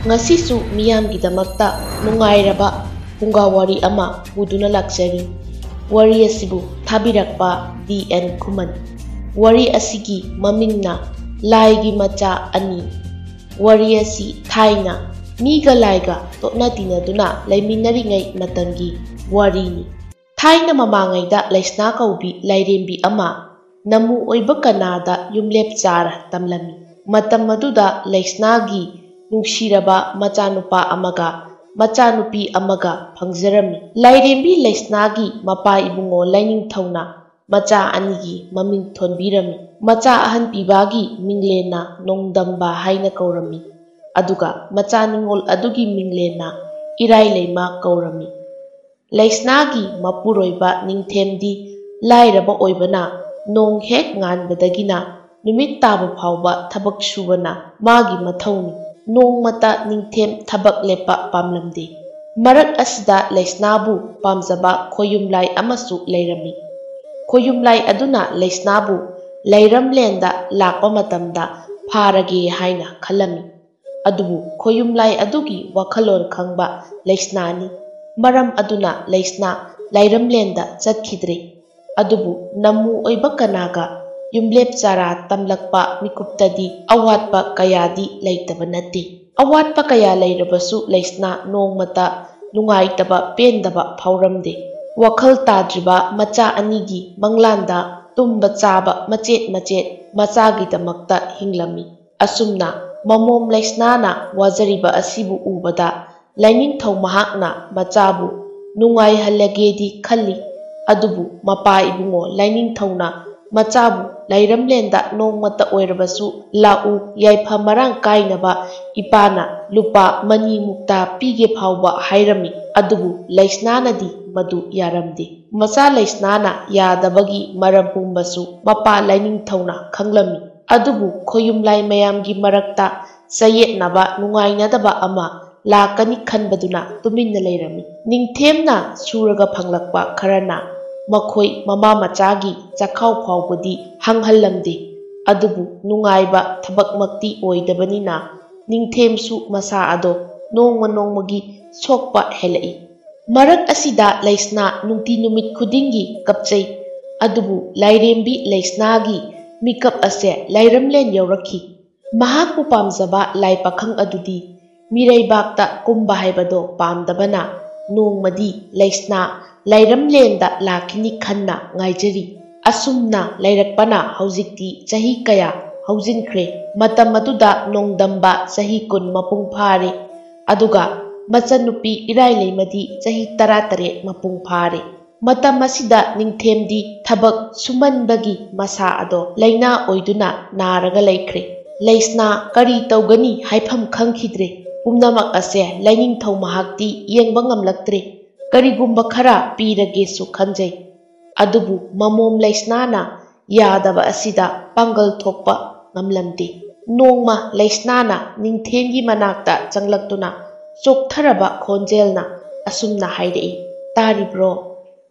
Ngasisu miyamgidamakta nungairaba pungawari ama puduna lakjari. Wari asibu thabirakpa D.N. Khuman. Wari asigi mamingna laigi macha ani. Wari asi thaina miga laiga tokna tinaduna laiminaringai matamgi warini. Thaina mamangaida laisna kaubi lairembi ama namu oiba kanada yumlep chara tamlami. Matam maduda laisnagi nungshiraba machanupa amaga machanupi amaga phangjarami. Lairembi laisnagi mapa ibungo laining thauna macha anigi maming thonbirami. Macha ahan pibagi minglena nongdamba haina kaurami. Aduga macha ningol adugi minglena irai leima kaurami. Laisnagi mapuroiba ningthemdi lairaba oibana nong hek nganbadagina numit taba phawba thabak subana magi mathauni. Nong mata ningthem thabak lepa pamlamde. Marak asida laisnabu pamjaba khoyumlai amasu leirami. Khoyumlai aduna laisnabu leiramlenda lakpa matamda pharage haina khalami. Adubu khoyumlai adugi wakhalon khangba laisnani. Maram aduna laisna leiramlenda chatkidre. Adubu namu oiba kanaga yumlep chara tamlakpa mikuptadi awatpa kayadi leitaba nate. Awatpa kaya leirabasu laisna nongmata nungaitaba pendaba phauramde. Wakhal tadriba macha anigi manglanda tumba chaba machet machagidamakta hinglami. Asumna mamom laisnana wajariba asibu ubada laining-thau mahakna machabu nungai halagedi khalli. Adubu mapa ibungo laining-thauna machabu lairamlenda nongmata oirabasu lau yaifa marang kainaba ipana lupa mani mukta pige phawba hairami. Adubu laisnanadi madu yaramde. Macha laisnana yadabagi maram pumbasu mapa laining-thauna khanglami. Adubu khoyumlai mayamgi marakta sayetnaba nungainadaba ama lakani khanbaduna tuminna leirami. Ningthemna suraga phanglakpa kharana makhoi mama machagi chakhau phawbudi hanghallamde. Adubu nungaiba thabakmakti oidabanina ningthemsu masa ado nongmagi sokpa helai. Marak asida laisna nungti numit khudingi kapchai. Adubu lairembi laisnagi mikap ase lairamlen yaurakhi. Mahakpu pamjaba lai pakhang adudi miraibakta kumba haibado pamdabana nongmadi laisna lairamlenda lakini khanna ngaijari. Asumna lairakpana haujikti chahi kaya haujinkre. Matam aduda nongdamba chahi 10 mapung phare. Aduga machanupi irai leimadi chahi 13 mapung phare. Matam asida ningthemdi thabak sumanbagi masa ado laina oiduna naraga laikre. Laisna kari taugani haifam khangkhidre. Pumnamak ase laining-thau mahakti yengba ngamlaktre. Karigumba khara piragesu khanjai. Adubu mamom laisnana yadaba asida pangal thokpa ngamlamde. Nongma laisnana ningthengi manakta changlaktuna choktharaba khonjelna asumna hairei. Taribro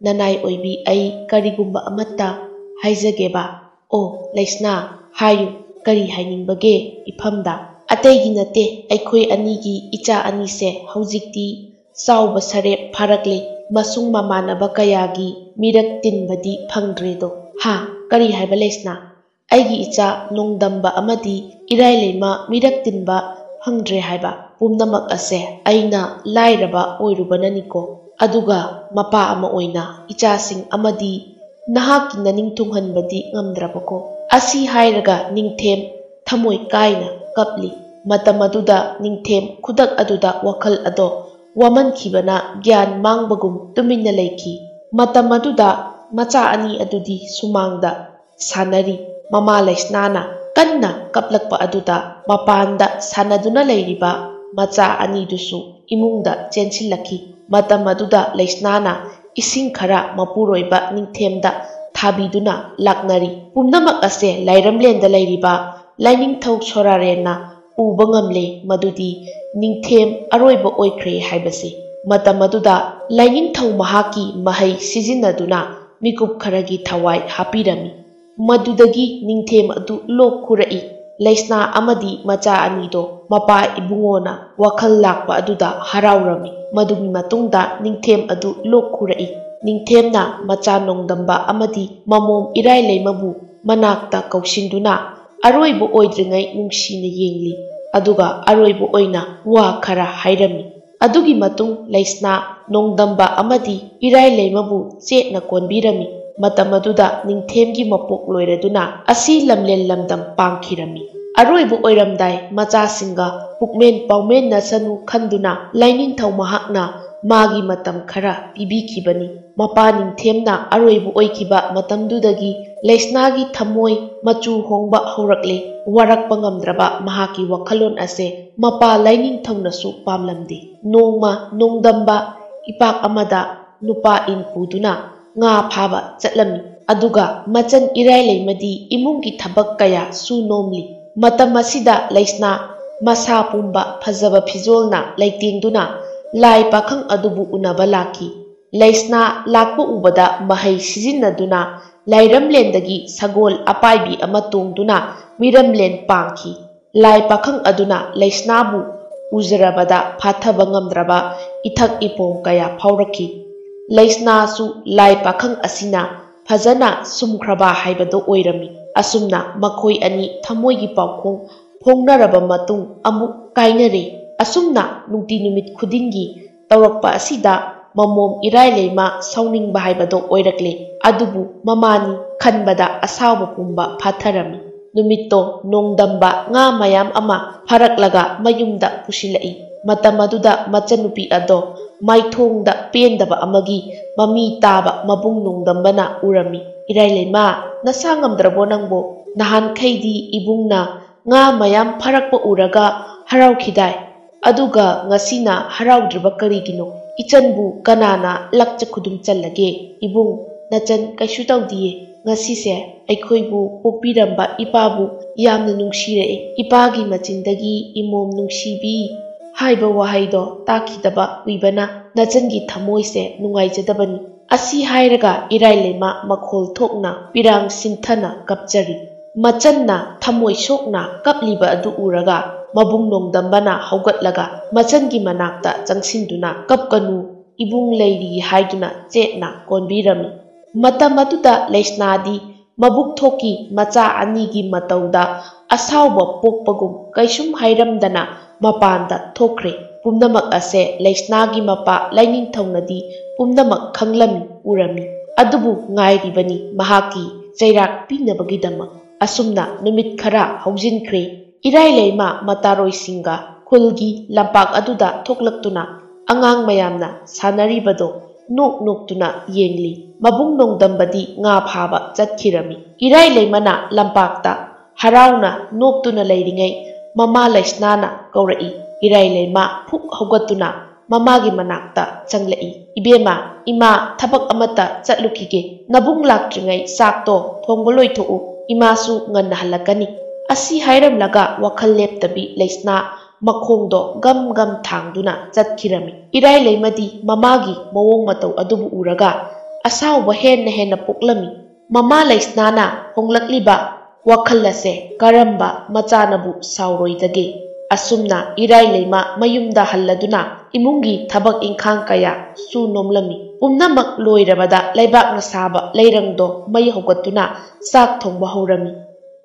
nanai oibi ai karigumba amatta haijageba. O laisna hayu kari hainingbage ifamda. Ataigi nate aikhoi anigi icha anise haujikti sauba sarep pharakle masung mamanaba kayagi mirak tinbadi phangdredo. Ha kari haiba laisna aigi icha nongdamba amadi irai leima mirak tinba phangdre haiba pumnamak ase aina lairaba oirubananiko. Aduga mapa ama oina ichasing amadi nahaki naning tunghanbadi ngamdrabako. Asi hairaga ningthem thamoi kaina kapli. Matam aduda ningthem khudak aduda wakhal ado waman khibana gyan mangbagum tuminna leiki. Matam aduda macha ani adudi sumangda sanari. Mama laisnana kanna kaplakpa aduda mapanda sanaduna leiriba macha ani dusu imungda chensilakhi. Matam aduda laisnana ising khara mapuroiba ningthemda thabiduna laknari. Pumnamak ase lairamlenda leiriba laining-thau sorarena uba ngamle madudi ningthem aroiba oikre haibase. Matam aduda laining-thau mahaki mahai sizinaduna mikup kharagi thawai hapirami. Madudagi ningthem adu lok khurai. Laisna amadi macha anido mapa ibungona wakhal lakpa aduda haraurami. Madugi matungda ningthem adu lok khurai. Ningthemna macha nongdamba amadi mamom irai leimabu manakta kausinduna aroibu oidringai nungsina yengli. Aduga aroibu oina wa khara hairami. Adugi matung Laisna nongdamba amadi irai leimabu chetna konbirami. Matam aduda ningthemgi mapok loiraduna asi lamlen lamdam pangkhirami. Aroibu oiramdai machasinga pukmen paumen na sanu khanduna lainingthau mahakna magi matam khara pibikhibani. Mapa ningthemna aroibu oikiba matamdudagi Laisnagi thamoi machu hongba haurakle. Warakpa ngamdraba mahaki wakhalon ase mapa lainingthaunasu pamlamde. Nongma nongdamba ipak amada nupa in puduna nga phaba chatlami. Aduga machan irai leimadi imungki thabak kaya su nomli. Matam asida Laisna masa pumba phajaba phijolna laitengduna lai pakhang adubu unaba laki. Laisna lakpa ubada mahai sijinnaduna lairamlendagi sagol apaibi ama tongduna miramlen pangki. Lai pakhang aduna Laisnabu ujarabada phathaba ngamdraba ithak ipom kaya phaurakki. Laisna su lai pakhang asina phajana sumkhraba haibado oirami. Asumna makhoi ani thamoigi paukhong phongnaraba matung amuk kainare. Asumna nungti numit khudingi tawrakpa asida mamom irai leima sauningba haibado oirakle. Adubu mamani khanbada asawba pumba phatharami. Numitto nongdamba nga mayam ama pharaklaga mayumda pusilai. Matam aduda machanupi ado maithongda pendaba amagi mami taba mabung nongdambana urami. Irai leima nasa ngamdrabo nangbo nahan khaidi ibungna nga mayam pharakpa uraga haraukidai. Aduga ngasina haraudriba karigino. Ichanbu kanana lakcha khudum challage. Ibung nachan kaisu tawdiye. Ngasise aikhoibu pokpiramba ipabu yamna nungsire. Ipagi machindagi imom nungsibi haiba wahaido takhidaba uibana nachangi thamoise nungaijadabani. Asi hairaga irai leima makhol thokna pirang sinthana kapjari. Machanna thamoi sokna kapliba adu uraga mabung nongdambana haugatlaga machangi manakta changsinduna kapkanu ibung leiri haiduna chetna konbirami. Matam aduda Laisnadi mabuk thoki macha anigi matauda asawba pokpagum kaisum hairamdana mapanda thokre. Pumnamak ase Laisnagi mapa lainingthaunadi pumnamak khanglami urami. Adubu ngairibani mahaki chairak pinabagidamak. Asumna numit khara haujinkre. Irai leima mataroisinga khulgi lampak aduda thoklaktuna angang mayamna sanaribado nok noktuna yengli. Mabung nongdambadi nga phaba chatkirami. Irai leimana lampakta harauna noktuna leiringai mama Laisnana kaurai. Irai leima phuk haugatuna mamagi manakta changlai. Ibema ima thabak amata chatlukige. Nabung laktringai sakto thongbeloi thou imasu nganna halakani. Asi hairamlaga wakhal leptabi Laisna makhongdo gam gam thangduna chatkirami. Irai leimadi mamagi mawong matau adubu uraga asawba henna poklami. Mama Laisnana honglakliba wakhalase karamba machanabu sauroidage. Asumna irai leima mayumda halladuna imungi thabak ingkhang kaya su nomlami. Pumnamak loirabada laibak na saba leirangdo may hogatuna sak thongba haurami.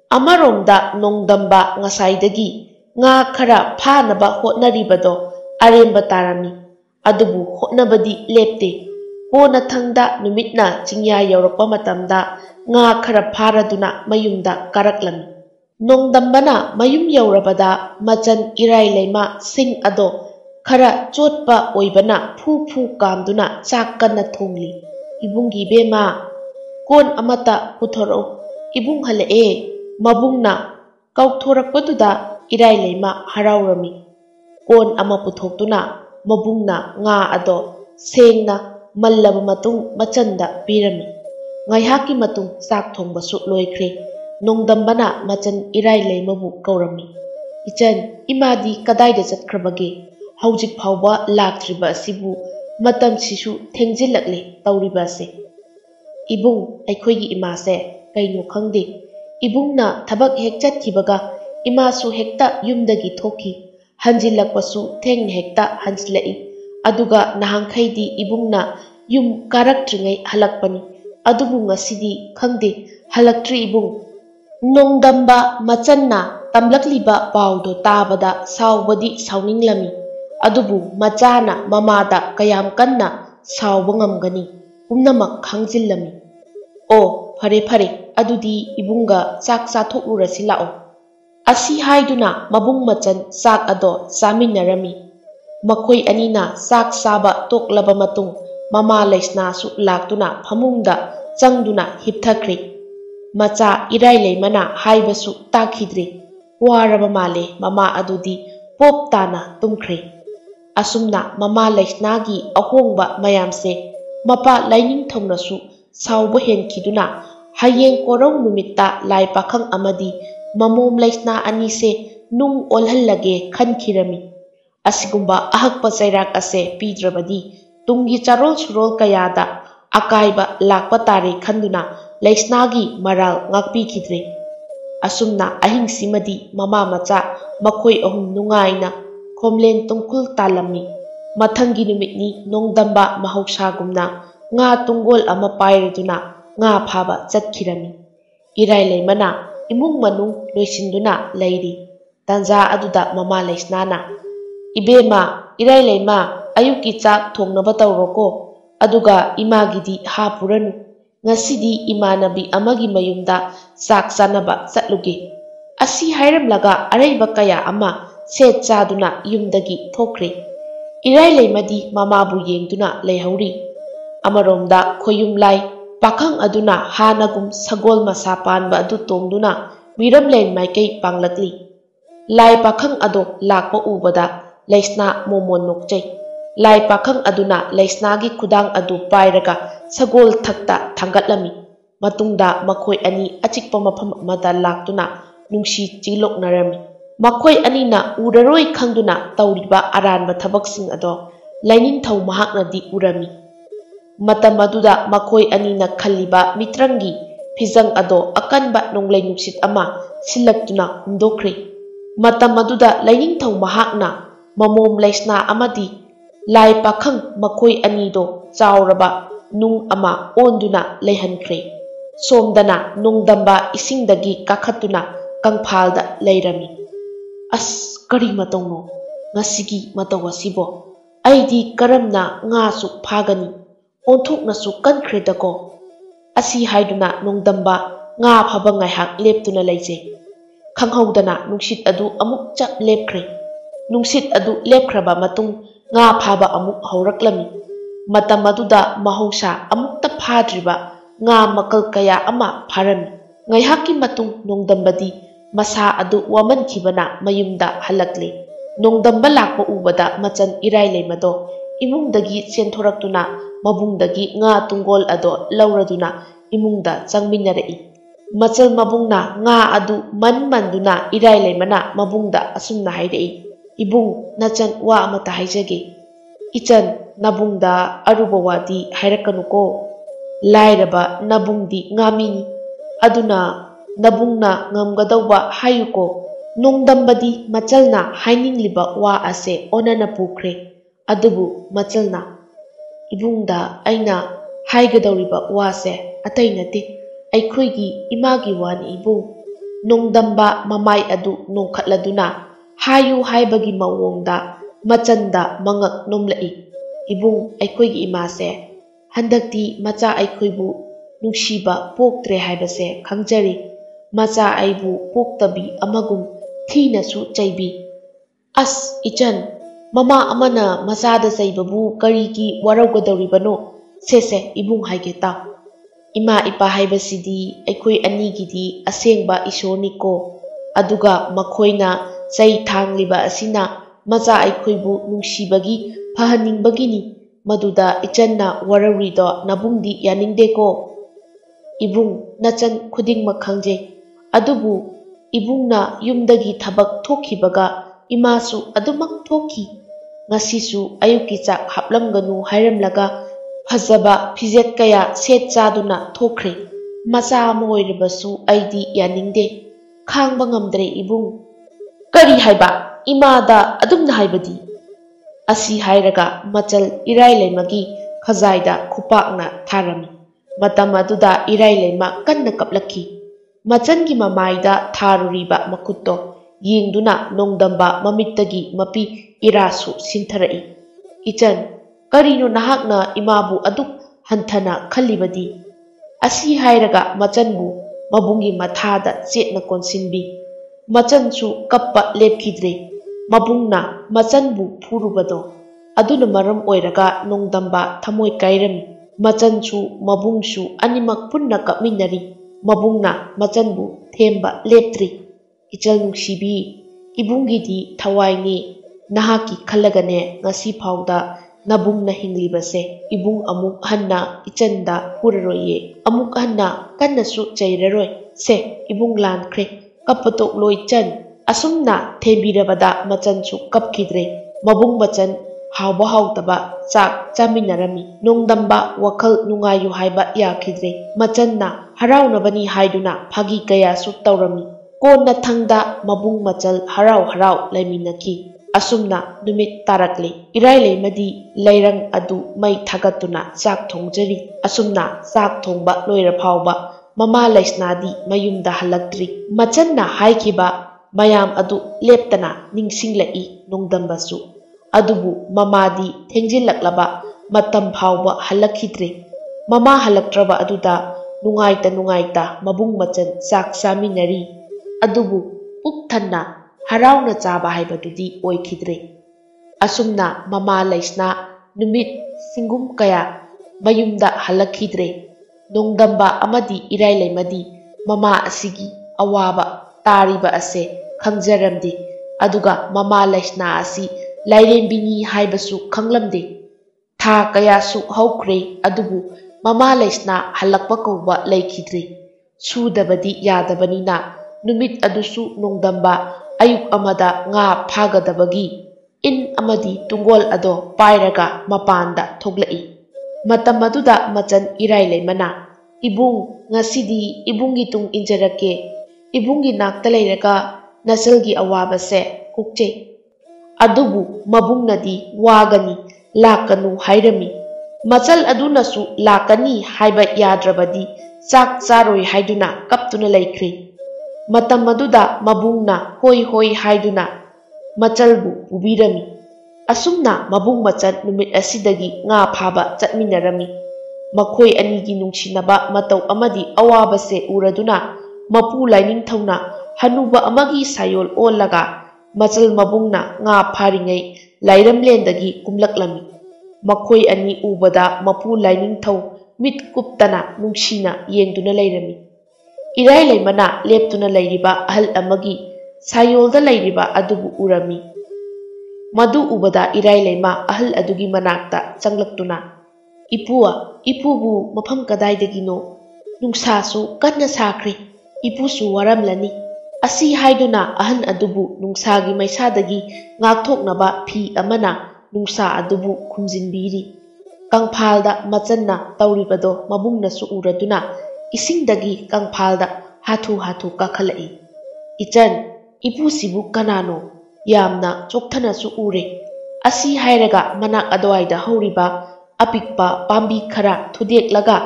Amaromda nongdamba ngasaidagi nga khara phanaba hotnaribado aremba tarami. Adubu hotnabadi lepte. Kona thangda numitna chingya yaurakpa matamda nga khara pharaduna mayumda karaklami. Nongdambana mayum yaurabada machan irai leima sing ado khara chotpa oibana phu kamduna chak kanna thongli. Ibunggi bema kon amata puthoro. Ibung halae mabungna kauthorakpaduda irai leima haraurami. Kon ama puthoktuna mabungna nga ado sengna mallaba matung machanda pirami. Ngaihaki matung sak thongbasu loikre. Nongdambana machan irai leimabu kaurami. Ichan imadi kadaida chatkrabage. Haujik phauba laktriba asibu matam sisu thengjilakle tauriba ase. Ibung aikhoigi imase kaino khangde. Ibungna thabak hek chatkibaga imasu hekta yumdagi thoki hanjilakpasu thengna hekta hanjilai aduga nahangkhaidi ibungna yum karaktringai halakpani adubu ngasidi khangde halaktri ibung nongdamba machanna tamlakliba paudo tabada saubadi sauninglami adubu machana mamada kayam kanna sauba ngamgani pumnamak khangjillami o phare phare adudi ibunga chak chathokurasi lao asi haiduna mabung machan chak ado chaminarami makhoi anina chak saba toklaba matung mama laisna su laktuna phamungda changduna hipthakre macha irai leimana haibasu takhidre waraba male mama adudi poptana tumkhre asumna mama laisnagi ahongba mayamse mapa laining thongnasu sauba henkiduna hayeng korong numitta lai pakhang amadi mamom laisna anise nung olhallage khankhirami asigumba ahakpa chairak ase pidrabadi tungi charol surol kayada akaiba lakpa tare khanduna laisnagi maral ngakpi khidre asumna ahingsimadi mama macha makhoi ahum nungaina khomlen tungkul talami mathangi numitni nongdamba mahausagumna nga tungol ama pairiduna nga phaba chatkhirami irai leimana imung manung loisinduna leiri tanja aduda mama laisnana ibema irai leima ayuki chak thongnaba tawroko aduga imagidi ha puranu ngasidi imanabi amagi mayumda chak chanaba chatluge asi hairamlaga areiba kaya ama set chaduna yumdagi thokre irai leimadi mamabu yengduna leihauri amaromda khoyumlai pakhang aduna hanagum sagol masa panba adu tongduna miramlen maikei panglakli lai pakhang ado lakpa ubada laisna momon nokchei lai pakhang aduna laisnagi khudang adu pairaga sagol thakta thangatlami matungda makhoi ani achikpa mafam amada laktuna nungsi chiloknarami makhoi anina uraroi khangduna tawriba aranba thabaksing ado laining thau mahaknadi urami matam aduda makhoi anina khaliba mitrangi phijang ado akanba nonglai nuksit ama silaktuna humdokre matam aduda laining thau mahakna mamom laisna amadi lai pakhang makhoi anido chawraba nung ama onduna leihankre somdana nongdamba isingdagi kakhatuna kangphalda leirami as kari matongno ngasigi matawasibo aidi karamna nga su phagani onthoknasu kankredako asi haiduna nongdamba nga phaba ngaihak leptuna leije khanghaudana nungsit adu amuk chap lepkhre nungsit adu lepkhraba matung nga phaba amuk hauраklami matam aduda mahausa amukta phadriba nga makal kaya ama pharami ngaihaki matung nongdambadi masa adu waman khibana mayumda halakle nongdamba lakpa ubada machan irai leimado imungdagi chenthораktuna mabungdagi nga tungol ado lauraduna imungda changminarei machal mabungna nga adu manduna irai leimana mabungda asumna hairei ibung nachan wa amata haijage ichan nabungda aruba wadi hairakanuko lairaba nabungdi ngamini aduna nabungna ngamgadawba hayuko nongdambadi machalna hainingliba wa ase onana pukre adubu machalna ibungda aina haigadawriba wase atainate aikhoigi imagi wani ibung nongdamba mamai adu nongkhatladuna hayu haibagi mawongda machanda mangak nomlai ibung aikhoigi imase handakti macha aikhoibu nungsiba poktre haibase khangjari macha aibu poktabi amagum thinasu chaibi as ichan mama amana masada chaibabu karigi waraugadawribano sese ibung haige ta ima ipa haibasidi aikhoi anigidi asengba isorniko aduga makhoina chai thangliba asina macha aikhoibu nungsibagi phahaningbagini maduda ichanna wararido nabungdi yaningdeko ibung nachan khuding makhangje adubu ibungna yumdagi thabak thokhibaga imasu adumak thoki ngasisu ayuki chak haplamganu hairamlaga phajaba phijet kaya set chaduna thokre macha moiribasu aidi yaningde khangba ngamdre ibung ꯀꯔꯤ ꯍꯥꯏꯕ? ꯏꯃꯥꯗ ꯑꯗꯨꯝꯅ ꯍꯥꯏꯕꯗꯤ? ꯑꯁꯤ ꯍꯥꯏꯔꯒ ꯃꯆꯜ ꯏꯔꯥꯏꯂꯩꯃꯒꯤ ꯈꯖꯥꯏꯗ ꯈꯨꯄꯥꯛꯅ ꯊꯥꯔꯝꯃꯤ꯫ ꯃꯇꯝ ꯑꯗꯨꯗ ꯏꯔꯥꯏꯂꯩꯃ ꯀꯟꯅ ꯀꯞꯂꯛꯈꯤ꯫ ꯃꯆꯟꯒꯤ ꯃꯃꯥꯏꯗ ꯊꯥꯔꯨꯔꯤꯕ ꯃꯈꯨꯠꯇꯣ ꯌꯦꯡꯗꯨꯅ ꯅꯣꯡꯗꯝꯕ ꯃꯃꯤꯠꯇꯒꯤ ꯃꯄꯤ ꯏꯔꯥꯁꯨ ꯁꯤꯟꯊꯔꯛꯏ꯫ ꯏꯆꯟ, ꯀꯔꯤꯅꯣ ꯅꯍꯥꯛꯅ ꯏꯃꯥꯕꯨ ꯑꯗꯨꯛ ꯍꯟꯊꯅ ꯈꯜꯂꯤꯕꯗꯤ? ꯑꯁꯤ ꯍꯥꯏꯔꯒ ꯃꯆꯟꯕꯨ ꯃꯕꯨꯡꯒꯤ ꯃꯊꯥꯗ ꯆꯦꯠꯅ ꯀꯣꯟꯁꯤꯟꯕꯤ꯫ ꯃꯆꯟꯁꯨ ꯀꯞꯄ ꯂꯦꯞꯈꯤꯗ꯭ꯔꯦ꯫ ꯃꯕꯨꯡꯅ ꯃꯆꯟꯕꯨ ꯐꯨꯔꯨꯕꯗꯣ ꯑꯗꯨꯅ ꯃꯔꯝ ꯑꯣꯏꯔꯒ ꯅꯣꯡꯗꯝꯕ ꯊꯃꯣꯏ ꯀꯥꯏꯔꯝꯃꯤ꯫ ꯃꯆꯟꯁꯨ ꯃꯕꯨꯡꯁꯨ ꯑꯅꯤꯃꯛ ꯄꯨꯟꯅ ꯀꯞꯃꯤꯟꯅꯔꯤ꯫ ꯃꯕꯨꯡꯅ ꯃꯆꯟꯕꯨ ꯊꯦꯝꯕ ꯂꯦꯞꯇ꯭ꯔꯤ꯫ ꯏꯆꯜ ꯅꯨꯡꯁꯤꯕꯤ, ꯏꯕꯨꯡꯒꯤꯗꯤ ꯊꯋꯥꯏꯅꯦ ꯅꯍꯥꯛꯀꯤ ꯈꯜꯂꯒꯅꯦ ꯉꯁꯤ ꯐꯥꯎꯗ ꯅꯕꯨꯡꯅ ꯍꯤꯡꯂꯤꯕꯁꯦ꯫ ꯏꯕꯨꯡ ꯑꯃꯨꯛ ꯍꯟꯅ ꯏꯆꯟꯗ ꯐꯨꯔꯔꯣꯏꯌꯦ, ꯑꯃꯨꯛ ꯍꯟꯅ ꯀꯟꯅꯁꯨ ꯆꯩꯔꯔꯣꯏ꯫ ꯁꯦ, ꯏꯕꯨꯡ ꯂꯥꯟꯈ꯭ꯔꯦ, ꯀꯞꯄ ꯇꯣꯛꯂꯣ ꯏꯆꯟ꯫ ꯑꯁꯨꯝꯅ ꯊꯦꯝꯕꯤꯔꯕꯗ ꯃꯆꯟꯁꯨ ꯀꯞꯈꯤꯗ꯭ꯔꯦ꯫ ꯃꯕꯨꯡ ꯃꯆꯟ ꯍꯥꯎꯕ ꯍꯥꯎꯇꯕ ꯆꯥꯛ ꯆꯥꯃꯤꯟꯅꯔꯝꯃꯤ꯫ ꯅꯣꯡꯗꯝꯕ ꯋꯥꯈꯜ ꯅꯨꯡꯉꯥꯏꯌꯨ ꯍꯥꯏꯕ ꯌꯥꯈꯤꯗ꯭ꯔꯦ꯫ ꯃꯆꯟꯅ ꯍꯔꯥꯎꯅꯕꯅꯤ ꯍꯥꯏꯗꯨꯅ ꯐꯥꯒꯤ ꯀꯌꯥꯁꯨ ꯇꯧꯔꯝꯃꯤ꯫ ꯀꯣꯟꯅ ꯊꯪꯗ ꯃꯕꯨꯡ ꯃꯆꯜ ꯍꯔꯥꯎ ꯍꯔꯥꯎ ꯂꯩꯃꯤꯟꯅꯈꯤ꯫ ꯑꯁꯨꯝꯅ ꯅꯨꯃꯤꯠ ꯇꯥꯔꯛꯂꯦ꯫ ꯏꯔꯥꯏꯂꯩꯃꯗꯤ ꯂꯩꯔꯪ ꯑꯗꯨ ꯃꯩ ꯊꯥꯒꯠꯇꯨꯅ ꯆꯥꯛ ꯊꯣꯡꯖꯔꯤ꯫ ꯑꯁꯨꯝꯅ ꯆꯥꯛ ꯊꯣꯡꯕ ꯂꯣꯏꯔꯐꯥꯎꯕ ꯃꯃꯥ ꯂꯩꯁꯅꯥꯗꯤ ꯃꯌꯨꯝꯗ ꯍꯜꯂꯛꯇ꯭ꯔꯤ꯫ ꯃꯆꯟꯅ ꯍꯥꯏꯈꯤꯕ ꯃꯌꯥꯝ ꯑꯗꯨ ꯂꯦꯞꯇꯅ ꯅꯤꯡꯁꯤꯡꯂꯛꯏ ꯅꯣꯡꯗꯝꯕꯁꯨ꯫ ꯑꯗꯨꯕꯨ ꯃꯃꯥꯗꯤ ꯊꯦꯡꯖꯤꯜꯂꯛꯂꯕ ꯃꯇꯝ ꯐꯥꯎꯕ ꯍꯜꯂꯛꯈꯤꯗ꯭ꯔꯦ꯫ ꯃꯃꯥ ꯍꯜꯂꯛꯇ꯭ꯔꯕ ꯑꯗꯨꯗ ꯅꯨꯡꯉꯥꯏꯇ ꯅꯨꯡꯉꯥꯏꯇ ꯃꯕꯨꯡ ꯃꯆꯟ ꯆꯥꯛ ꯆꯥꯃꯤꯟꯅꯔꯤ꯫ ꯑꯗꯨꯕꯨ ꯄꯨꯛ ꯊꯟꯅ ꯍꯔꯥꯎꯅ ꯆꯥꯕ ꯍꯥꯏꯕꯗꯨꯗꯤ ꯑꯣꯏꯈꯤꯗ꯭ꯔꯦ꯫ ꯑꯁꯨꯝꯅ ꯃꯃꯥ ꯂꯩꯁꯅꯥ ꯅꯨꯃꯤꯠ ꯁꯤꯡꯒꯨꯝ ꯀꯌꯥ ꯃꯌꯨꯝꯗ ꯍꯜꯂꯛꯈꯤꯗ꯭ꯔꯦ꯫ ꯅꯣꯡꯗꯝꯕ ꯑꯃꯗꯤ ꯏꯔꯥꯏꯂꯩꯃꯗꯤ ꯃꯃꯥ ꯑꯁꯤꯒꯤ ꯑꯋꯥꯕ ꯇꯥꯔꯤꯕ ꯑꯁꯦ ꯈꯪꯖꯔꯝꯗꯦ꯫ ꯑꯗꯨꯒ ꯃꯃꯥ ꯂꯩꯁꯅꯥ ꯑꯁꯤ ꯂꯥꯏꯔꯦꯝꯕꯤꯅꯤ ꯍꯥꯏꯕꯁꯨ ꯈꯪꯂꯝꯗꯦ꯫ ꯊꯥ ꯀꯌꯥꯁꯨ ꯍꯧꯈ꯭ꯔꯦ, ꯑꯗꯨꯕꯨ ꯃꯃꯥ ꯂꯩꯁꯅꯥ ꯍꯜꯂꯛꯄ ꯀꯧꯕ ꯂꯩꯈꯤꯗ꯭ꯔꯦ꯫ ꯁꯨꯗꯕꯗꯤ ꯌꯥꯗꯕꯅꯤꯅ ꯅꯨꯃꯤꯠ ꯑꯗꯨꯁꯨ ꯅꯣꯡꯗꯝꯕ ꯑꯌꯨꯛ ꯑꯃꯗ ꯉꯥ ꯐꯥꯒꯗꯕꯒꯤ ꯏꯟ ꯑꯃꯗꯤ ꯇꯨꯡꯒꯣꯜ ꯑꯗꯣ ꯄꯥꯏꯔꯒ ꯃꯄꯥꯟꯗ ꯊꯣꯛꯂꯛꯏ꯫ ꯃꯇꯝ ꯑꯗꯨꯗ ꯃꯆꯟ ꯏꯔꯥꯏꯂꯩꯃꯅ, ꯏꯕꯨꯡ, ꯉꯁꯤꯗꯤ ꯏꯕꯨꯡꯒꯤ ꯇꯨꯡ ꯏꯟꯖꯔꯛꯀꯦ꯫ ꯏꯕꯨꯡꯒꯤ ꯅꯥꯛꯇ ꯂꯩꯔꯒ ꯅꯆꯜꯒꯤ ꯑꯋꯥꯕꯁꯦ ꯀꯣꯛꯆꯩ꯫ ꯑꯗꯨꯕꯨ ꯃꯕꯨꯡꯅꯗꯤ ꯋꯥꯒꯅꯤ, ꯂꯥꯛꯀꯅꯨ ꯍꯥꯏꯔꯝꯃꯤ꯫ ꯃꯆꯜ ꯑꯗꯨꯅꯁꯨ ꯂꯥꯛꯀꯅꯤ ꯍꯥꯏꯕ ꯌꯥꯗ꯭ꯔꯕꯗꯤ ꯆꯥꯛ ꯆꯥꯔꯣꯏ ꯍꯥꯏꯗꯨꯅ ꯀꯞꯇꯨꯅ ꯂꯩꯈ꯭ꯔꯦ꯫ ꯃꯇꯝ ꯑꯗꯨꯗ ꯃꯕꯨꯡꯅ ꯍꯣꯏ ꯍꯣꯏ ꯍꯥꯏꯗꯨꯅ ꯃꯆꯜꯕꯨ ꯄꯨꯕꯤꯔꯝꯃꯤ꯫ ꯑꯁꯨꯝꯅ ꯃꯕꯨꯡ ꯃꯆꯜ ꯅꯨꯃꯤꯠ ꯑꯁꯤꯗꯒꯤ ꯉꯥ ꯐꯥꯕ ꯆꯠꯃꯤꯟꯅꯔꯝꯃꯤ꯫ ꯃꯈꯣꯏ ꯑꯅꯤꯒꯤ ꯅꯨꯡꯁꯤꯅꯕ ꯃꯇꯧ ꯑꯃꯗꯤ ꯑꯋꯥꯕꯁꯦ ꯎꯔꯗꯨꯅ ꯃꯄꯨ ꯂꯥꯏꯅꯤꯡꯊꯧꯅ ꯍꯅꯨꯕ ꯑꯃꯒꯤ ꯁꯥꯌꯣꯜ ꯑꯣꯜꯂꯒ ꯃꯆꯜ ꯃꯕꯨꯡꯅ ꯉꯥ ꯐꯥꯔꯤꯉꯩ ꯂꯥꯏꯔꯝꯂꯦꯟꯗꯒꯤ ꯀꯨꯝꯂꯛꯂꯝꯃꯤ꯫ ꯃꯈꯣꯏ ꯑꯅꯤ ꯎꯕꯗ ꯃꯄꯨ ꯂꯥꯏꯅꯤꯡꯊꯧ ꯃꯤꯠ ꯀꯨꯞꯇꯅ ꯅꯨꯡꯁꯤꯅ ꯌꯦꯡꯗꯨꯅ ꯂꯩꯔꯝꯃꯤ꯫ ꯏꯔꯥꯏꯂꯩꯃꯅ ꯂꯦꯞꯇꯨꯅ ꯂꯩꯔꯤꯕ ꯑꯍꯜ ꯑꯃꯒꯤ ꯁꯥꯌꯣꯜꯗ ꯂꯩꯔꯤꯕ ꯑꯗꯨꯕꯨ ꯎꯔꯝꯃꯤ꯫ ꯃꯗꯨ ꯎꯕꯗ ꯏꯔꯥꯏꯂꯩꯃ ꯑꯍꯜ ꯑꯗꯨꯒꯤ ꯃꯅꯥꯛꯇ ꯆꯪꯂꯛꯇꯨꯅ, ꯏꯄꯨ, ꯏꯄꯨꯕꯨ ꯃꯐꯝ ꯀꯗꯥꯏꯗꯒꯤꯅꯣ? ꯅꯨꯡꯁꯥꯁꯨ ꯀꯟꯅ ꯁꯥꯈ꯭ꯔꯦ, ꯏꯄꯨꯁꯨ ꯋꯥꯔꯝꯂꯅꯤ꯫ ꯑꯁꯤ ꯍꯥꯏꯗꯨꯅ ꯑꯍꯟ ꯑꯗꯨꯕꯨ ꯅꯨꯡꯁꯥꯒꯤ ꯃꯩꯁꯥꯗꯒꯤ ꯉꯥꯛꯊꯣꯛꯅꯕ ꯐꯤ ꯑꯃꯅ ꯅꯨꯡꯁꯥ ꯑꯗꯨꯕꯨ ꯈꯨꯝꯖꯤꯟꯕꯤꯔꯤ꯫ ꯀꯪꯐꯥꯜꯗ ꯃꯆꯟꯅ ꯇꯧꯔꯤꯕꯗꯣ ꯃꯕꯨꯡꯅꯁꯨ ꯎꯔꯗꯨꯅ ꯏꯁꯤꯡꯗꯒꯤ ꯀꯪꯐꯥꯜꯗ ꯍꯥꯊꯨ ꯍꯥꯊꯨ ꯀꯥꯈꯠꯂꯛꯏ꯫ ꯏꯆꯟ, ꯏꯄꯨꯁꯤꯕꯨ ꯀꯅꯥꯅꯣ? ꯌꯥꯝꯅ ꯆꯣꯛꯊꯅꯁꯨ ꯎꯔꯦ꯫ ꯑꯁꯤ ꯍꯥꯏꯔꯒ ꯃꯅꯥꯛ ꯑꯗꯨꯋꯥꯏꯗ ꯍꯧꯔꯤꯕ ꯑꯄꯤꯛꯄ ꯄꯥꯝꯕꯤ ꯈꯔ ꯊꯨꯗꯦꯛꯂꯒ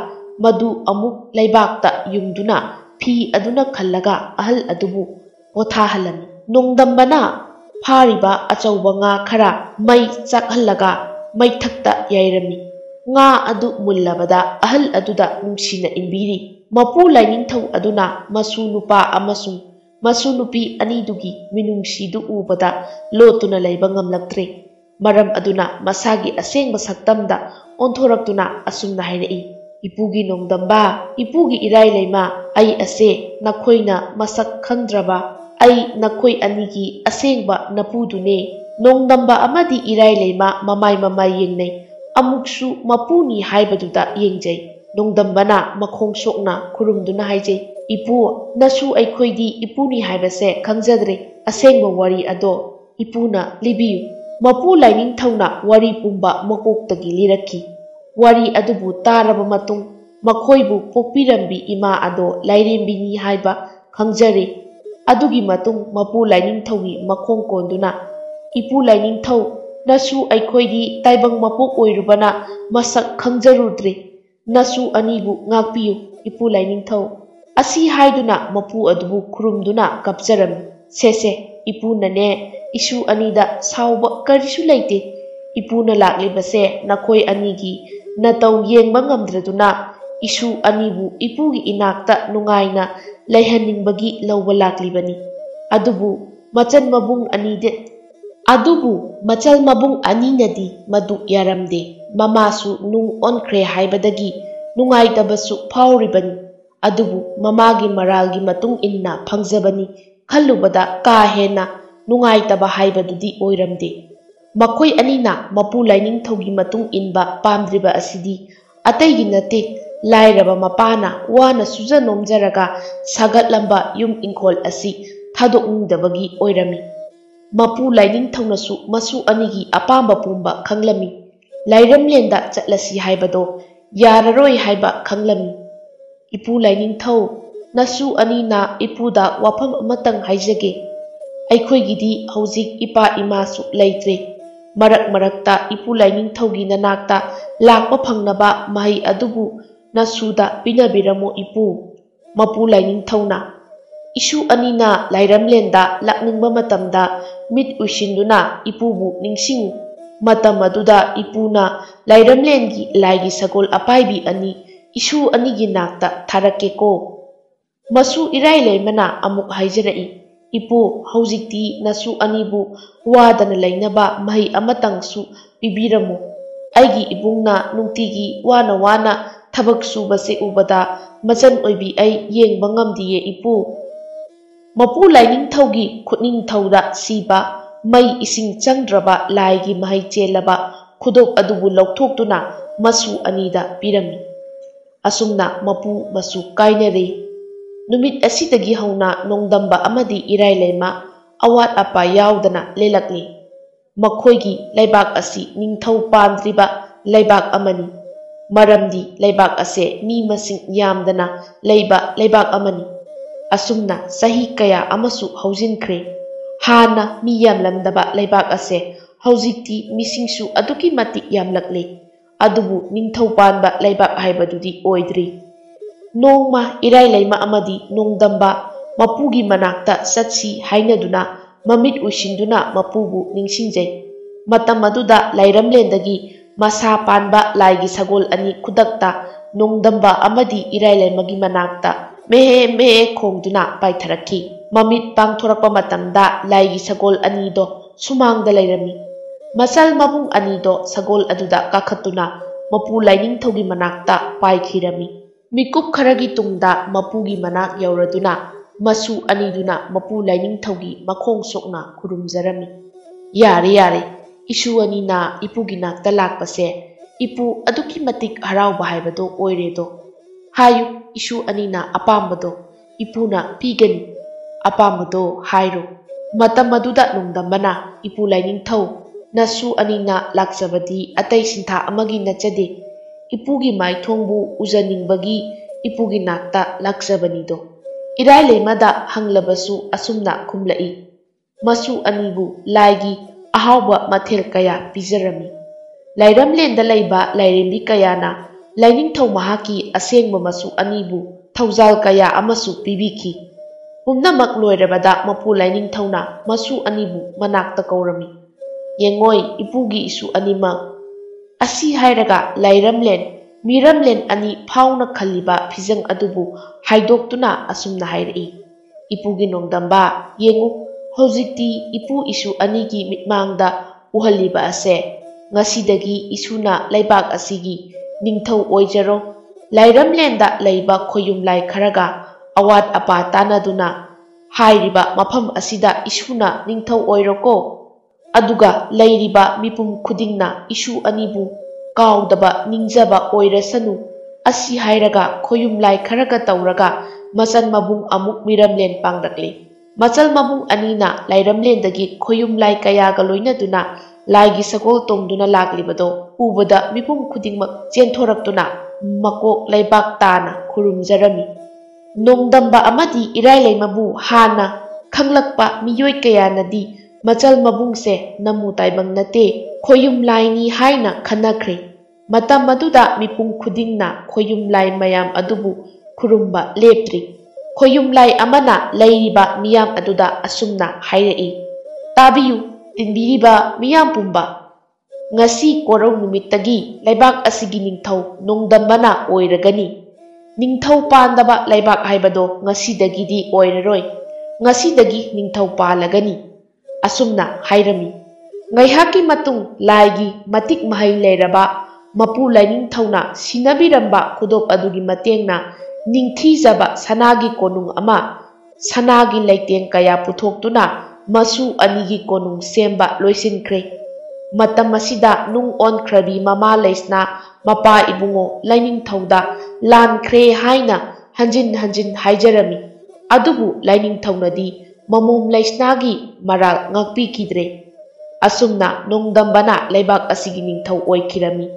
ꯃꯗꯨ ꯑꯃꯨꯛ ꯂꯩꯕꯥꯛꯇ ꯌꯨꯡꯗꯨꯅ ꯐꯤ ꯑꯗꯨꯅ ꯈꯜꯂꯒ ꯑꯍꯜ ꯑꯗꯨꯕꯨ ꯄꯣꯊꯥꯍꯜꯂꯝꯃꯤ꯫ ꯅꯣꯡꯗꯝꯕꯅ ꯐꯥꯔꯤꯕ ꯑꯆꯧꯕ ꯉꯥ ꯈꯔ ꯃꯩ ꯆꯥꯛꯍꯜꯂꯒ ꯃꯩꯊꯛꯇ ꯌꯥꯏꯔꯝꯃꯤ꯫ ꯉꯥ ꯑꯗꯨ ꯃꯨꯜꯂꯕꯗ ꯑꯍꯜ ꯑꯗꯨꯗ ꯅꯨꯡꯁꯤꯅ ꯏꯟꯕꯤꯔꯤ꯫ ꯃꯄꯨ ꯂꯥꯏꯅꯤꯡꯊꯧ ꯑꯗꯨꯅ ꯃꯁꯨ ꯅꯨꯄꯥ ꯑꯃꯁꯨꯡ ꯃꯁꯨ ꯅꯨꯄꯤ ꯑꯅꯤꯗꯨꯒꯤ ꯃꯤꯅꯨꯡꯁꯤꯗꯨ ꯎꯕꯗ ꯂꯣꯠꯇꯨꯅ ꯂꯩꯕ ꯉꯝꯂꯛꯇ꯭ꯔꯦ꯫ ꯃꯔꯝ ꯑꯗꯨꯅ ꯃꯁꯥꯒꯤ ꯑꯁꯦꯡꯕ ꯁꯛꯇꯝꯗ ꯑꯣꯟꯊꯣꯔꯛꯇꯨꯅ ꯑꯁꯨꯝꯅ ꯍꯥꯏꯔꯛꯏ, ꯏꯄꯨꯒꯤ ꯅꯣꯡꯗꯝꯕ, ꯏꯄꯨꯒꯤ ꯏꯔꯥꯏꯂꯩꯃ, ꯑꯩ ꯑꯁꯦ ꯅꯈꯣꯏꯅ ꯃꯁꯛ ꯈꯪꯗ꯭ꯔꯕ ꯑꯩ ꯅꯈꯣꯏ ꯑꯅꯤꯒꯤ ꯑꯁꯦꯡꯕ ꯅꯄꯨꯗꯨꯅꯦ꯫ ꯅꯣꯡꯗꯝꯕ ꯑꯃꯗꯤ ꯏꯔꯥꯏꯂꯩꯃ ꯃꯃꯥꯏ ꯃꯃꯥꯏ ꯌꯦꯡꯅꯩ꯫ ꯑꯃꯨꯛꯁꯨ ꯃꯄꯨꯅꯤ ꯍꯥꯏꯕꯗꯨꯗ ꯌꯦꯡꯖꯩ꯫ ꯅꯣꯡꯗꯝꯕꯅ ꯃꯈꯣꯡ ꯁꯣꯛꯅ ꯈꯨꯔꯨꯝꯗꯨꯅ ꯍꯥꯏꯖꯩ, ꯏꯄꯨ, ꯅꯁꯨ ꯑꯩꯈꯣꯏꯗꯤ ꯏꯄꯨꯅꯤ ꯍꯥꯏꯕꯁꯦ ꯈꯪꯖꯗ꯭ꯔꯦ꯫ ꯑꯁꯦꯡꯕ ꯋꯥꯔꯤ ꯑꯗꯣ ꯏꯄꯨꯅ ꯂꯤꯕꯤꯌꯨ꯫ ꯃꯄꯨ ꯂꯥꯏꯅꯤꯡꯊꯧꯅ ꯋꯥꯔꯤ ꯄꯨꯝꯕ ꯃꯀꯣꯛꯇꯒꯤ ꯂꯤꯔꯛꯈꯤ꯫ ꯋꯥꯔꯤ ꯑꯗꯨꯕꯨ ꯇꯥꯔꯕ ꯃꯇꯨꯡ ꯃꯈꯣꯏꯕꯨ ꯄꯣꯛꯄꯤꯔꯝꯕꯤ ꯏꯃꯥ ꯑꯗꯣ ꯂꯥꯏꯔꯦꯝꯕꯤꯅꯤ ꯍꯥꯏꯕ ꯈꯪꯖꯔꯦ꯫ Adugi matung mapu Lainingthaugi makhong konduna Ipu Lainingthau nasu aikhoidi taibang mapuk oirubana masak khangjarudre nasu anibu ngakpiyu Ipu Lainingthau asi haiduna mapu adubu khurumduna kapjarami sese ipu nane isu anida sauba karisu leite ipu na laklibase nakhoi anigi natau yengba ngamdraduna isu anibu ipugi inakta nungaina leihaningbagi lawba laklibani adubu machal mabung aninadi madu yaramde mamasu nung onkhre haibadagi nungaidabasu phauribani adubu mamagi maralgi matung inna phangjabani khallubada ka hena nungaitaba haibadudi oiramde makhoi anina mapu Lainingthaugi matung inba pamdriba asidi ataigi nate lairaba mapana wana suja nomjaraga sagatlamba yum inkhol asi thadokningdabagi oirami mapu Lainingthaunasu masu anigi apamba pumba khanglami lairamlenda chatlasi haibado yararoi haiba khanglami Ipu Lainingthau nasu anina ipuda wafam amatang haijage aikhoigidi hojik ipa imasu leitre marakta Ipu Lainingthaugi nanakta lakpa phangnaba mahai adubu nasuda pinabiramo ipu mapu Lainingthauna isu anina lairamlenda lakningba matamda mit ushinduna ipubu ningsingu matam aduda ipuna lairamlengi laigi sagol apaibi ani isu anigi nakta tharakeko masu irai leimana amuk haijarai ipu hojikti nasu anibu wadana lainaba mahi amatangsu pibiramo aigi ibungna nungtigi wana thabak subase ubada machan oibi ai yengba ngamdiye ipu mapu Lainingthaugi khutningthauda siba mai ising changdraba laigi mahai chelaba khudok adubu lauthokduna masu anida pirami asumna mapu masu kainare numit asidagi hauna nongdamba amadi irai leima awat apa yaudana lelakli makhoigi laibak asi ningthau pandriba laibak amani maramdi laibak ase mi masing yamdana leiba laibak amani asumna sahi kaya amasu haujinkre hana mi yamlamdaba laibak ase haujikti misingsu aduki mati yamlakle adubu ningthau panba laibak haibadudi oidri nongma irai leima amadi nongdamba mapugi manakta satsi hainaduna mamit ushinduna mapubu ningsingjai matam aduda lairamlendagi masa panba laigi sagol ani khudakta nongdamba amadi irai leimagi manakta mehe khongduna paitharakki mamit pangthorakpa matamda laigi sagol anido sumangda lairami masal mabung anido sagol aduda kakhatuna mapu Lainingthaugi manakta paikhirami mikup kharagi tungda mapugi manak yauraduna masu aniduna mapu Lainingthaugi makhong sokna khurumjarami yare isu anina ipugi nakta lakpase ipu aduki matik harauba haibado oiredo hayu isu anina apambado ipuna pigani apambado hairo matam aduda nongdambana Ipu Lainingthau nasu anina lakjabadi atai sintha amagi nachade ipugi maithongbu ujaningbagi ipugi nakta lakjabanido irai leimada hanglabasu asumna khumlai masu anibu laigi ahawba mathel kaya pijarami lairamlenda leiba lairembi kayana Lainingthau mahaki asengba masu anibu thaujal kaya amasu pibiki pumnamak loirabada mapu Lainingthauna masu anibu manakta kaurami yengoi ipugi isu animak asi hairaga lairamlen miramlen ani phauna khaliba phijang adubu haidoktuna asumna hairai ipugi nongdamba yengu hojikti ipu isu anigi mitmangda uhaliba ase ngasidagi isuna laibak asigi ningthau oijaro lairamlenda leiba khoyum lai kharaga awat apa tanaduna hairiba mafam asida isuna ningthau oiroko aduga leiriba mipum khudingna isu anibu kaudaba ningjaba oirasanu asi hairaga khoyum lai kharaga tauraga machal mabung amuk miramlen pangrakle machal mabung anina lairamlendagi khoyum lai kayaga loinaduna laigi sagol tongduna laklibado ubada mipum khudingmak chenthoraktuna makok laibak tana khurumjarami nongdamba amadi irai leimabu hana Khanglakpa miyoi kayanadi machal mabungse namu taibang nate khoyum laini haina khanakhre. Matam aduda mipung khudingna khoyum lai mayam adubu khurumba leptri. Khoyum lai amana lairiba miyam aduda asumna hairei. Tabiyu tinbiriba miyam pumba. Ngasi korong numittagi laibak asigi ningthau nongdambana oiragani. Ningthau pandaba laibak haibado ngasidagidi oiraroi. Ngasidagi ningthau palagani. Asumna hairami. Ngaihaki matung laigi matik mahai leiraba mapu laining thauna sinabiramba khudop adugi matengna ningthijaba sanagi konung ama sanagi leiteng kaya puthoktuna masu anigi konung semba loisinkhre. Matam asida nung on khrabi mama leisna mapa ibungo laining thauda lan khre haina hanjin hanjin haijarami. Adubu laining thaunadi mamum leisnagi maral ngakpi kidre. Asumna nongdambana laibak asigi ningthau oikirami.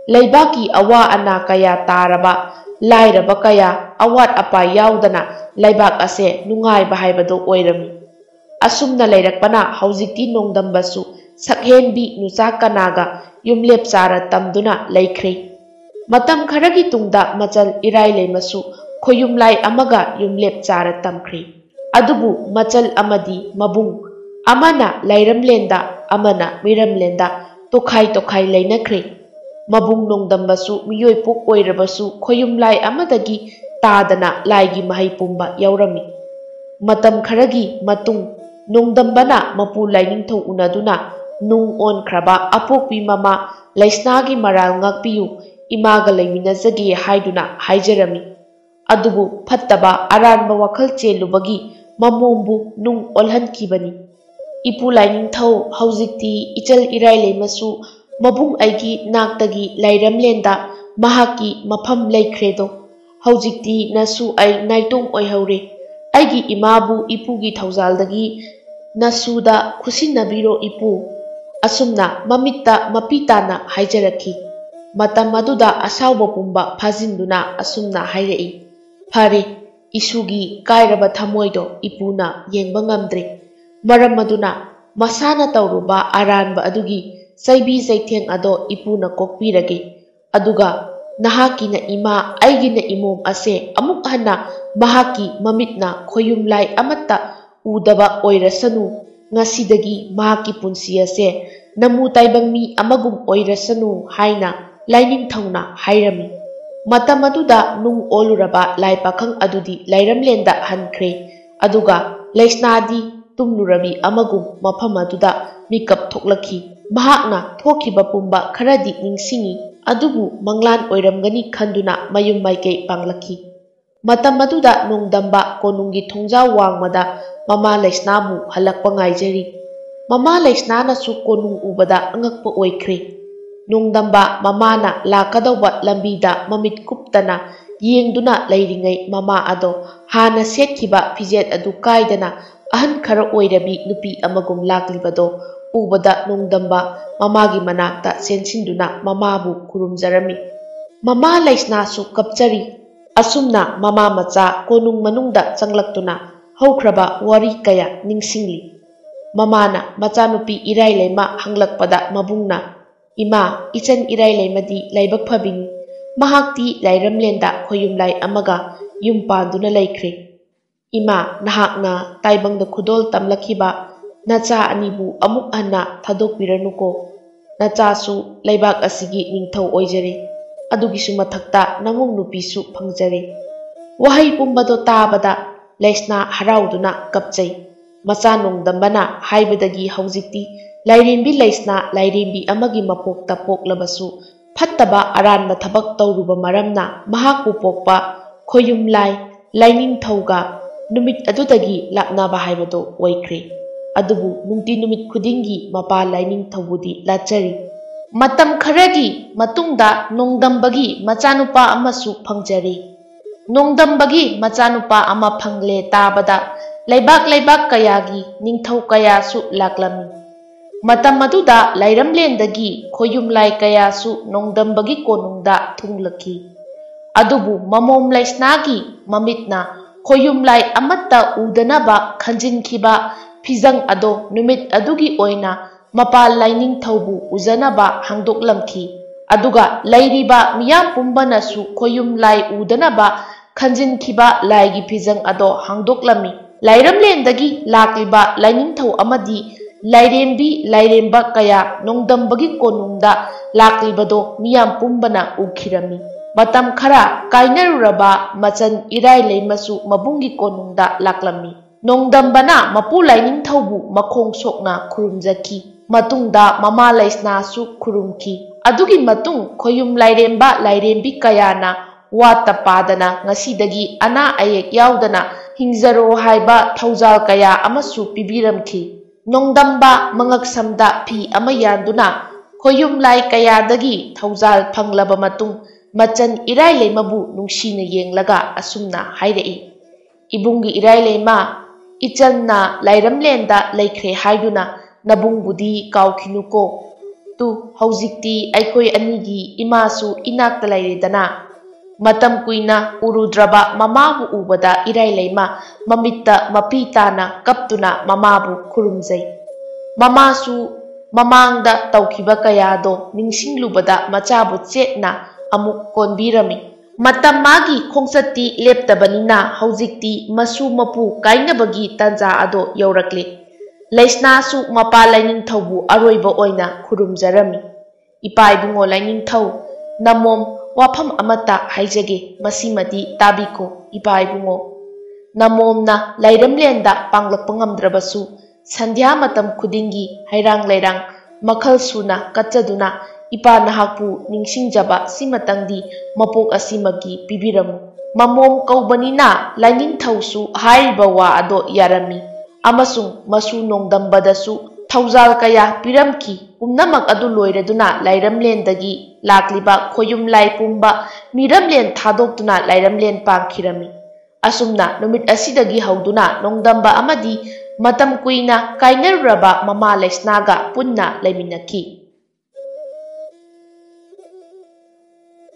Laibaki awa ana kaya taraba lairaba kaya awat apa yaudana laibak ase nungai bahaibado oirami. Asumna lairakpana haujikti nongdambasu sakhenbi nusa kanaga yumlep sara tamduna laikre. Matam kharagi tungda machal irai leimasu khoyumlai amaga yumlep sara tamkhre. Adubu machal amadi mabung amana lairamlenda amana miramlenda tokhai tokhai lainakre. Mabung nongdambasu miyoi pok oirabasu khoyumlai amadagi tadana laigi mahai pumba yaurami. Matam kharagi matung nongdambana mapu laining thau unaduna nung on khraba apokpi mama laisnagi maral ngakpiyu imaga laiminazagi haiduna haijarami. Adubu phattaba aranba wakhal chelubagi mamombu nung olhankibani. Ipu laining thau haujikti ichal irai leimasu mabung aigi naktagi lairamlenda mahaki mafam laikredo. Haujikti nasu ai naitong oihaure. Aigi imabu ipugi thaujaldagi nasuda khusinabiro ipu. Asumna mamitta mapitana haijaraki. Matam aduda asauba pumba phajinduna asumna hairei. Phare isugi kairaba thamoido ipuna yengba ngamdre. Maram aduna masana tauruba aranba adugi saibi saitheng ado ipuna kokpirage. Aduga nahaki na ima aigi na imom ase amuk hana mahaki mamitna khoyumlai amatta udaba oirasanu. Ngasidagi mahaki punsi ase namu taibang mi amagum oirasanu haina laining thauna hairami. Matam aduda nung oluraba lai pakhang adudi lairamlenda hankre. Aduga laisnadi tumnurabi amagum mafam aduda mikap thoklaki. Mahakna thokiba pumba kharadi ningsingi adubu manglan oiramgani khanduna mayum maikei panglaki. Matam aduda nongdamba konungi thongjaw wangmada mama laisnabu halakpa ngaijari. Mama laisnanasu konung ubada angakpa oikre. Nongdamba mamana lakadawba lambida mamit kuptana yengduna lairingai mama ado hana setkiba fijet adu kaidana ahan khara oirabi nupi amagum laklibado ubada nongdamba mamagi manakta sensinduna mamabu kurumjarami. Mama laisnasu kapchari. Asumna mama macha konung manungda changlaktuna haukraba wari kaya ningsingli. Mamana machanupi irai leima hanglakpada mabungna ima ichan irai leimadi laibak phabini. Mahakti lairamlenda khoyumlai amaga yumpanduna laikre. Ima nahakna taibangda khudol tamlakiba nacha anibu amuk hana thadokpiranuko. Nachasu laibak asigi ningthau oijare. Adugisu mathakta namung nupisu phangjare. Wahai pumbado tabada laisna harauduna kapchai. Macha nongdambana haibadagi haujikti lairimbi laisna lairimbi amagi mapokta poklabasu phattaba aranba thabak tauruba maramna mahaku pokpa khoyumlai laining thauga numit adudagi laknaba haibado oikre. Adubu nungti numit khudingi mapa laining thawudi lachari. Matam kharagi matungda nongdambagi machanupa amasu phangjari. Nongdambagi machanupa ama phangle tabada laibak kayagi ningthau kayasu laklami. Matam aduda lairamlendagi khoyumlai kayasu nongdambagi konungda thunglaki. Adubu mamom laisnagi mamitna khoyumlai amatta udanaba khanjinkiba phijang ado numit adugi oina mapal laining thaubu ujanaba hangdoklamki aduga lairiba miyam pumbanasu khoyumlai udanaba khanjinkiba laigi phijang ado hangdoklami lairamlendagi lakliba laining thau amadi lairembi lairemba kaya nongdambagi konungda laklibado miyam pumbana ukhirami matam khara kainaruraba machan irai leimasu mabungi konungda laklami nongdambana mapu laining thaubu makhong sokna khurumjaki matungda mama laisna su khurumki adugi matung khoyum lairemba lairembi kayana wata padana ngasidagi ana ayek yaudana hingzaro haiba thaujal kaya amasu pibiramki nongdamba mangaksamda phi ama yanduna khoyum lai kayadagi thaujal phanglaba matung machan irai leimabu nungsina yenglaga asumna hairei ibungi irai leima ichanna lairamlenda laikhre haiduna nabungbudi kaukhinuko tu haujikti aikoi anigi imasu inakta lairedana matam kuina urudraba mamabu ubada irai leima mamitta mapitana kaptuna mamabu khurumjai mamasu mamangda taukiba kayado ningsinglubada machabu chetna amuk konbirami matam magi khongchati leptabanina haujikti masu mapu kainabagi tanja ado yaurakle laisnasu mapa laining thaubu aroiba oina khurumjarami ipa ibungo laining thau namom wafam amata haijage masimadi tabiko ipa ibungo namomna lairamlenda panglakpa ngamdrabasu sandhya matam khudingi hairang lairang makhal suna katchaduna ipa nahakpu ningsingjaba simatangdi mapok asimagi pibiramu mamom kaubanina laining thausu hairiba wa ado yarami amasung masu nongdambadasu thaujal kaya piramki pumnamak adu loiraduna lairamlendagi lakliba khoyumlai pumba miramlen thadokduna lairamlen pangkhirami asumna numit asidagi hauduna nongdamba amadi matam kuina kainaruraba mama laisnaga punna laiminaki